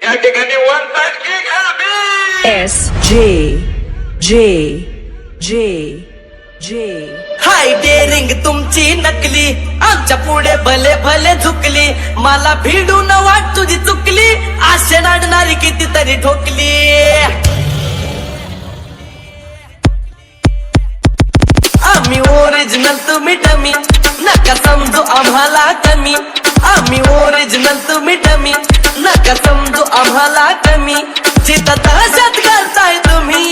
या ठिकाणी one S J J J J हाय daring तुमची नकली आमच्या पुढे भले भले झुकली मला भिडून वाट तुझी चुकली आशे नाडणारी कितीतरी ठोकली आम्ही ओरिजिनल तुम्ही डमी नका समजू आम्हाला कमी आम्ही ओरिजिनल तुम्ही डमी नका समजू आम्हाला कमी जिथं तशात करताय तुम्ही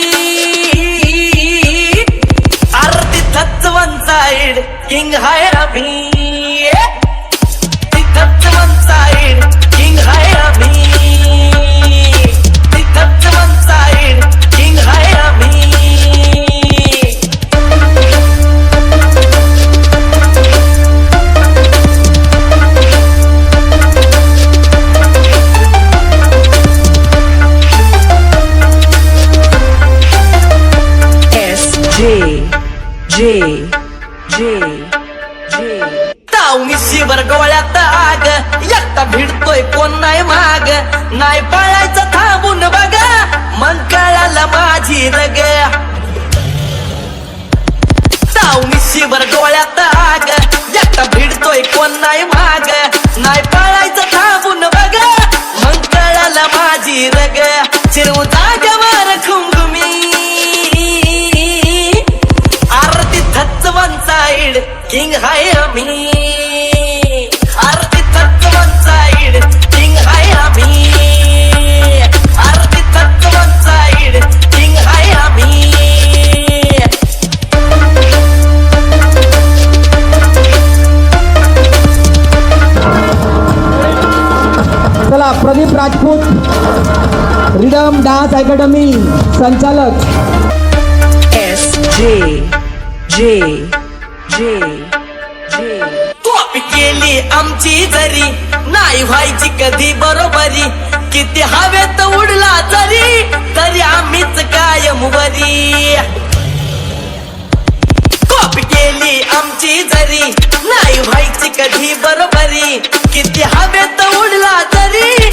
आरती थच वन साइड किंग हाय आम्ही तिथंच वन साइड किंग हाय आम्ही तिथंच वन साइड किंग हाय आम्ही J J J तावणी शिवर गोळ्यात आग एकटा भिडतोय कोण नाही माग नाही पळायचं थांबून बघा मग कळालं माझी रग तावणी शिवर गोळ्यात आग एकटा भिडतोय कोण नाही माग नाही पळायचं थांबून बघा मग कळालं माझी रग चिरवू जागेवर घुमघुमी आरती थच वन साइड किंग हाय आम्ही आरती थच वन साइड किंग हाय आम्ही आरती थच वन साइड किंग हाय आम्ही चला Pradeep Rajput rhythm dance academy संचालक S J J J J copy केली आमची जरी नाही व्हायची कधी बरोबरी किती हवेत उडला जरी तरी आम्हीच कायम वरी कॉपी केली आमची जरी नाही व्हायची कधी बरोबरी किती हवेत उडला तरी